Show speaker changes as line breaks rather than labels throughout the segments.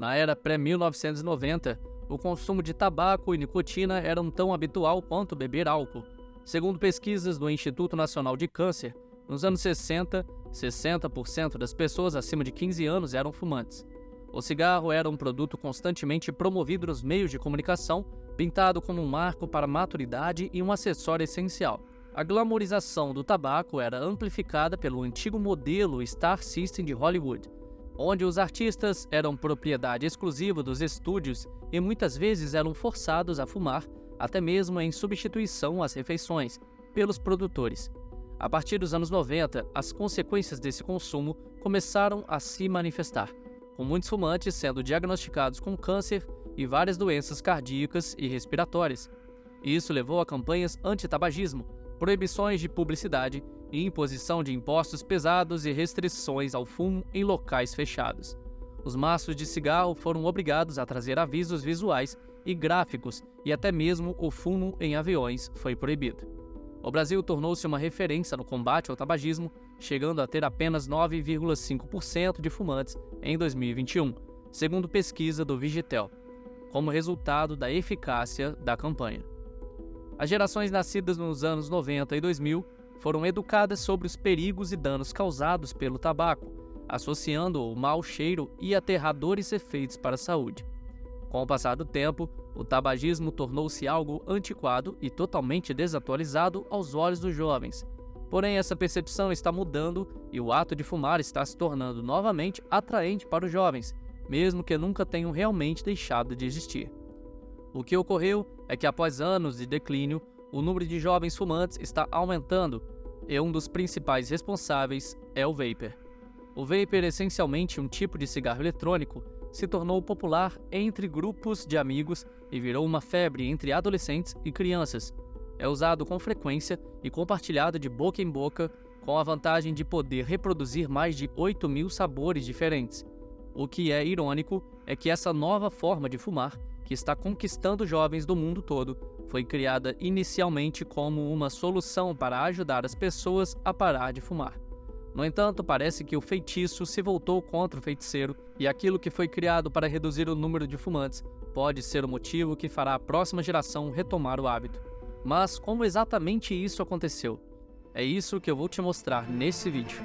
Na era pré-1990, o consumo de tabaco e nicotina eram tão habitual quanto beber álcool. Segundo pesquisas do Instituto Nacional de Câncer, nos anos 60, 60% das pessoas acima de 15 anos eram fumantes. O cigarro era um produto constantemente promovido nos meios de comunicação, pintado como um marco para a maturidade e um acessório essencial. A glamourização do tabaco era amplificada pelo antigo modelo Star System de Hollywood, onde os artistas eram propriedade exclusiva dos estúdios e muitas vezes eram forçados a fumar, até mesmo em substituição às refeições, pelos produtores. A partir dos anos 90, as consequências desse consumo começaram a se manifestar, com muitos fumantes sendo diagnosticados com câncer e várias doenças cardíacas e respiratórias. Isso levou a campanhas anti-tabagismo, proibições de publicidade e imposição de impostos pesados e restrições ao fumo em locais fechados. Os maços de cigarro foram obrigados a trazer avisos visuais e gráficos e até mesmo o fumo em aviões foi proibido. O Brasil tornou-se uma referência no combate ao tabagismo, chegando a ter apenas 9,5% de fumantes em 2021, segundo pesquisa do Vigitel, como resultado da eficácia da campanha. As gerações nascidas nos anos 90 e 2000 foram educadas sobre os perigos e danos causados pelo tabaco, associando o mau cheiro e aterradores efeitos para a saúde. Com o passar do tempo, o tabagismo tornou-se algo antiquado e totalmente desatualizado aos olhos dos jovens. Porém, essa percepção está mudando e o ato de fumar está se tornando novamente atraente para os jovens, mesmo que nunca tenham realmente deixado de existir. O que ocorreu é que após anos de declínio, o número de jovens fumantes está aumentando e um dos principais responsáveis é o vapor. O vapor, essencialmente um tipo de cigarro eletrônico, se tornou popular entre grupos de amigos e virou uma febre entre adolescentes e crianças. É usado com frequência e compartilhado de boca em boca, com a vantagem de poder reproduzir mais de 8.000 sabores diferentes. O que é irônico é que essa nova forma de fumar, que está conquistando jovens do mundo todo, foi criada inicialmente como uma solução para ajudar as pessoas a parar de fumar. No entanto, parece que o feitiço se voltou contra o feiticeiro e aquilo que foi criado para reduzir o número de fumantes pode ser o motivo que fará a próxima geração retomar o hábito. Mas como exatamente isso aconteceu? É isso que eu vou te mostrar nesse vídeo.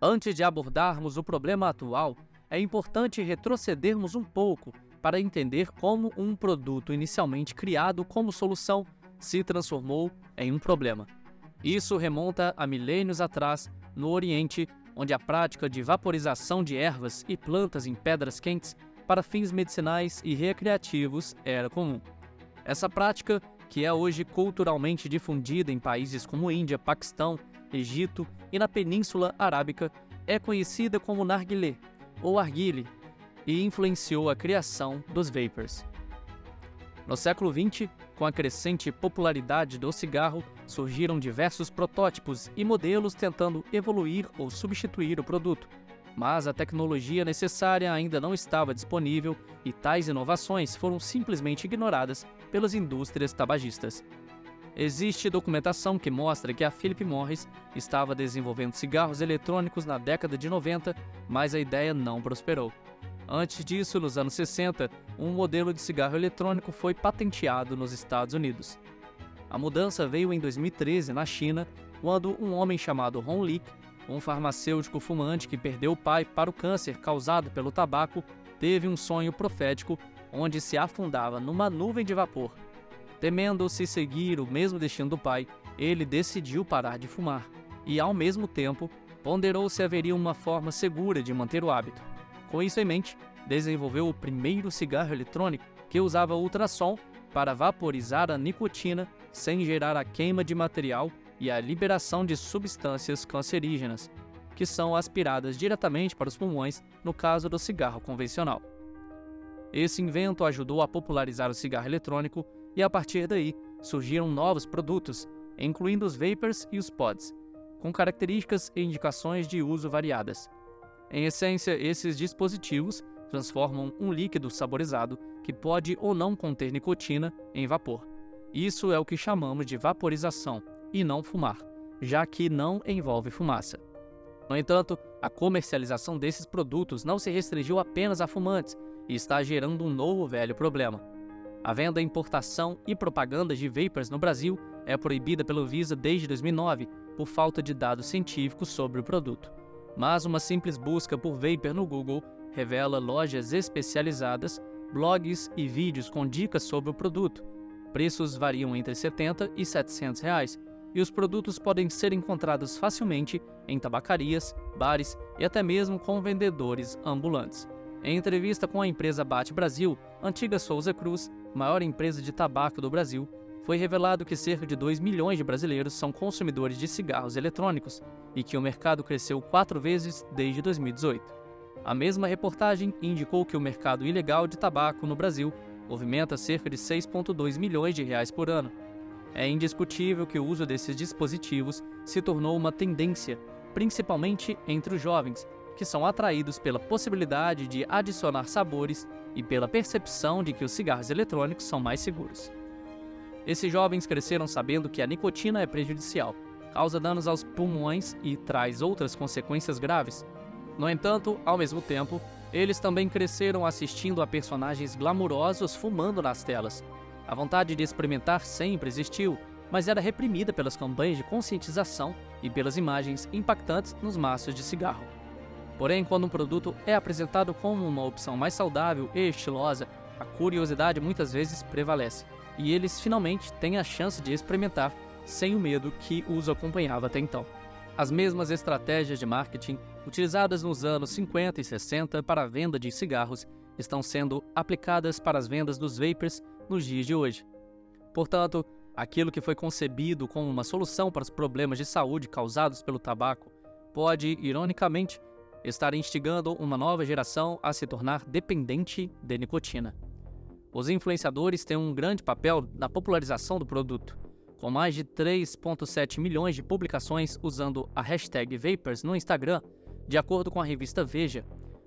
Antes de abordarmos o problema atual, é importante retrocedermos um pouco para entender como um produto inicialmente criado como solução se transformou em um problema. Isso remonta a milênios atrás, no Oriente, onde a prática de vaporização de ervas e plantas em pedras quentes para fins medicinais e recreativos era comum. Essa prática, que é hoje culturalmente difundida em países como Índia, Paquistão, Egito e na Península Arábica, é conhecida como narguilé ou arguile e influenciou a criação dos vapors. No século XX, com a crescente popularidade do cigarro, surgiram diversos protótipos e modelos tentando evoluir ou substituir o produto, mas a tecnologia necessária ainda não estava disponível e tais inovações foram simplesmente ignoradas pelas indústrias tabagistas. Existe documentação que mostra que a Philip Morris estava desenvolvendo cigarros eletrônicos na década de 90, mas a ideia não prosperou. Antes disso, nos anos 60, um modelo de cigarro eletrônico foi patenteado nos Estados Unidos. A mudança veio em 2013 na China, quando um homem chamado Hong Li, um farmacêutico fumante que perdeu o pai para o câncer causado pelo tabaco, teve um sonho profético onde se afundava numa nuvem de vapor. Temendo se seguir o mesmo destino do pai, ele decidiu parar de fumar e, ao mesmo tempo, ponderou se haveria uma forma segura de manter o hábito. Com isso em mente, desenvolveu o primeiro cigarro eletrônico que usava ultrassom para vaporizar a nicotina sem gerar a queima de material e a liberação de substâncias cancerígenas, que são aspiradas diretamente para os pulmões no caso do cigarro convencional. Esse invento ajudou a popularizar o cigarro eletrônico e, a partir daí, surgiram novos produtos, incluindo os vapors e os pods, com características e indicações de uso variadas. Em essência, esses dispositivos transformam um líquido saborizado que pode ou não conter nicotina em vapor. Isso é o que chamamos de vaporização, e não fumar, já que não envolve fumaça. No entanto, a comercialização desses produtos não se restringiu apenas a fumantes e está gerando um novo velho problema. A venda, importação e propaganda de vapers no Brasil é proibida pela Anvisa desde 2009 por falta de dados científicos sobre o produto. Mas uma simples busca por vapor no Google revela lojas especializadas, blogs e vídeos com dicas sobre o produto. Preços variam entre R$ 70 e R$ 700 reais, e os produtos podem ser encontrados facilmente em tabacarias, bares e até mesmo com vendedores ambulantes. Em entrevista com a empresa Bate Brasil, antiga Souza Cruz, maior empresa de tabaco do Brasil, foi revelado que cerca de 2 milhões de brasileiros são consumidores de cigarros eletrônicos e que o mercado cresceu 4 vezes desde 2018. A mesma reportagem indicou que o mercado ilegal de tabaco no Brasil movimenta cerca de 6,2 milhões de reais por ano. É indiscutível que o uso desses dispositivos se tornou uma tendência, principalmente entre os jovens, que são atraídos pela possibilidade de adicionar sabores e pela percepção de que os cigarros eletrônicos são mais seguros. Esses jovens cresceram sabendo que a nicotina é prejudicial, causa danos aos pulmões e traz outras consequências graves. No entanto, ao mesmo tempo, eles também cresceram assistindo a personagens glamurosos fumando nas telas. A vontade de experimentar sempre existiu, mas era reprimida pelas campanhas de conscientização e pelas imagens impactantes nos maços de cigarro. Porém, quando um produto é apresentado como uma opção mais saudável e estilosa, a curiosidade muitas vezes prevalece, e eles finalmente têm a chance de experimentar sem o medo que os acompanhava até então. As mesmas estratégias de marketing utilizadas nos anos 50 e 60 para a venda de cigarros estão sendo aplicadas para as vendas dos vapers nos dias de hoje. Portanto, aquilo que foi concebido como uma solução para os problemas de saúde causados pelo tabaco pode, ironicamente, estar instigando uma nova geração a se tornar dependente de nicotina. Os influenciadores têm um grande papel na popularização do produto, com mais de 3,7 milhões de publicações usando a hashtag Vapers no Instagram, de acordo com a revista Veja.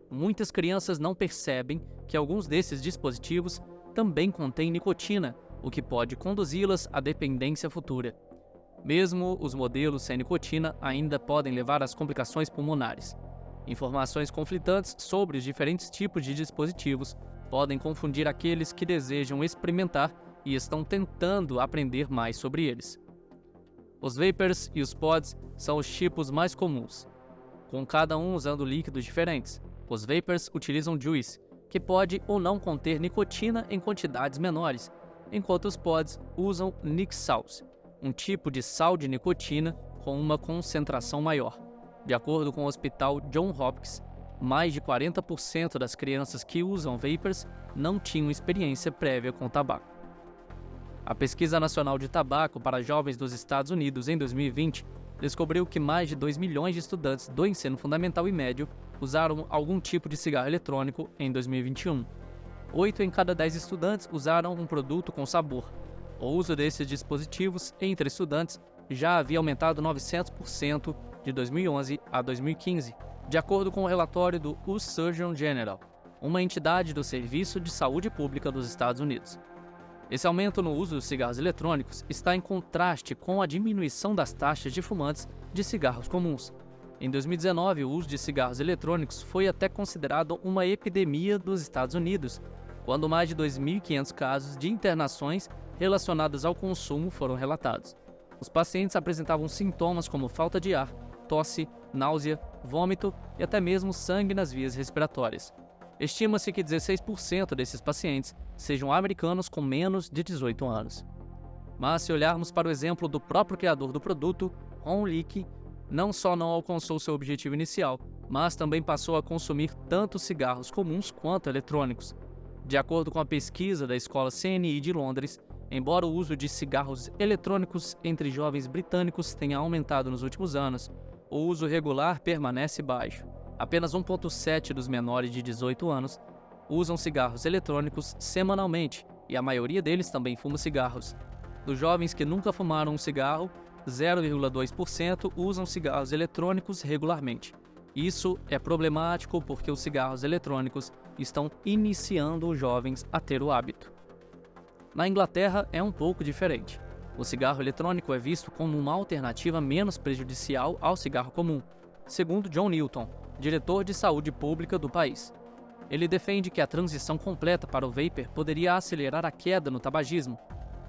Muitas crianças não percebem que alguns desses dispositivos também contêm nicotina, o que pode conduzi-las à dependência futura. Mesmo os modelos sem nicotina ainda podem levar às complicações pulmonares. Informações conflitantes sobre os diferentes tipos de dispositivos podem confundir aqueles que desejam experimentar e estão tentando aprender mais sobre eles. Os vapers e os pods são os tipos mais comuns, com cada um usando líquidos diferentes. Os vapers utilizam juice, que pode ou não conter nicotina em quantidades menores, enquanto os pods usam nic salts, um tipo de sal de nicotina com uma concentração maior. De acordo com o Hospital Johns Hopkins, mais de 40% das crianças que usam vapers não tinham experiência prévia com tabaco. A Pesquisa Nacional de Tabaco para Jovens dos Estados Unidos em 2020 descobriu que mais de 2 milhões de estudantes do ensino fundamental e médio usaram algum tipo de cigarro eletrônico em 2021. 8 em cada 10 estudantes usaram um produto com sabor. O uso desses dispositivos entre estudantes já havia aumentado 900% de 2011 a 2015, de acordo com o relatório do US Surgeon General, uma entidade do Serviço de Saúde Pública dos Estados Unidos. Esse aumento no uso dos cigarros eletrônicos está em contraste com a diminuição das taxas de fumantes de cigarros comuns. Em 2019, o uso de cigarros eletrônicos foi até considerado uma epidemia dos Estados Unidos, quando mais de 2.500 casos de internações relacionadas ao consumo foram relatados. Os pacientes apresentavam sintomas como falta de ar, tosse, náusea, vômito e até mesmo sangue nas vias respiratórias. Estima-se que 16% desses pacientes sejam americanos com menos de 18 anos. Mas se olharmos para o exemplo do próprio criador do produto, Ron Leake, não só não alcançou seu objetivo inicial, mas também passou a consumir tanto cigarros comuns quanto eletrônicos. De acordo com a pesquisa da escola CNI de Londres, embora o uso de cigarros eletrônicos entre jovens britânicos tenha aumentado nos últimos anos, o uso regular permanece baixo. Apenas 1,7% dos menores de 18 anos usam cigarros eletrônicos semanalmente, e a maioria deles também fuma cigarros. Dos jovens que nunca fumaram um cigarro, 0,2% usam cigarros eletrônicos regularmente. Isso é problemático porque os cigarros eletrônicos estão iniciando os jovens a ter o hábito. Na Inglaterra é um pouco diferente. O cigarro eletrônico é visto como uma alternativa menos prejudicial ao cigarro comum, segundo John Newton, diretor de saúde pública do país. Ele defende que a transição completa para o vapor poderia acelerar a queda no tabagismo.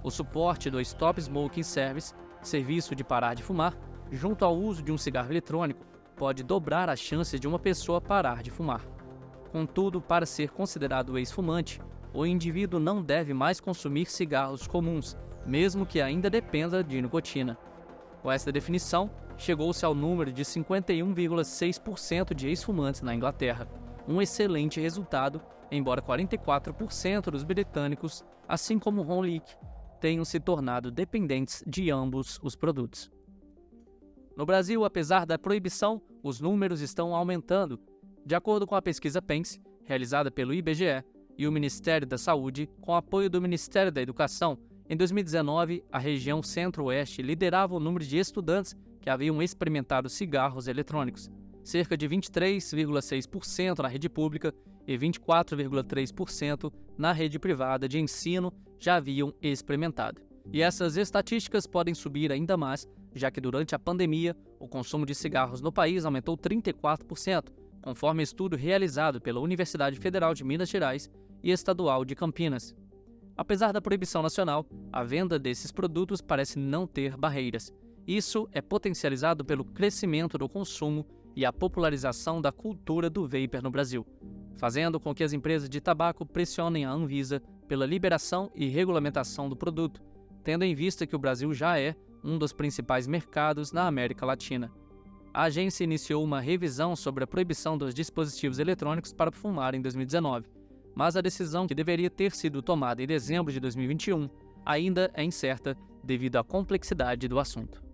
O suporte do Stop Smoking Service, serviço de parar de fumar, junto ao uso de um cigarro eletrônico, pode dobrar as chances de uma pessoa parar de fumar. Contudo, para ser considerado ex-fumante, o indivíduo não deve mais consumir cigarros comuns, mesmo que ainda dependa de nicotina. Com essa definição, chegou-se ao número de 51,6% de ex-fumantes na Inglaterra, um excelente resultado, embora 44% dos britânicos, assim como Ron Leake, tenham se tornado dependentes de ambos os produtos. No Brasil, apesar da proibição, os números estão aumentando. De acordo com a pesquisa PENS, realizada pelo IBGE e o Ministério da Saúde, com apoio do Ministério da Educação, em 2019, a região Centro-Oeste liderava o número de estudantes que haviam experimentado cigarros eletrônicos. Cerca de 23,6% na rede pública e 24,3% na rede privada de ensino já haviam experimentado. E essas estatísticas podem subir ainda mais, já que durante a pandemia, o consumo de cigarros no país aumentou 34%, conforme estudo realizado pela Universidade Federal de Minas Gerais e Estadual de Campinas. Apesar da proibição nacional, a venda desses produtos parece não ter barreiras. Isso é potencializado pelo crescimento do consumo e a popularização da cultura do vapor no Brasil, fazendo com que as empresas de tabaco pressionem a Anvisa pela liberação e regulamentação do produto, tendo em vista que o Brasil já é um dos principais mercados na América Latina. A agência iniciou uma revisão sobre a proibição dos dispositivos eletrônicos para fumar em 2019, mas a decisão, que deveria ter sido tomada em dezembro de 2021, ainda é incerta devido à complexidade do assunto.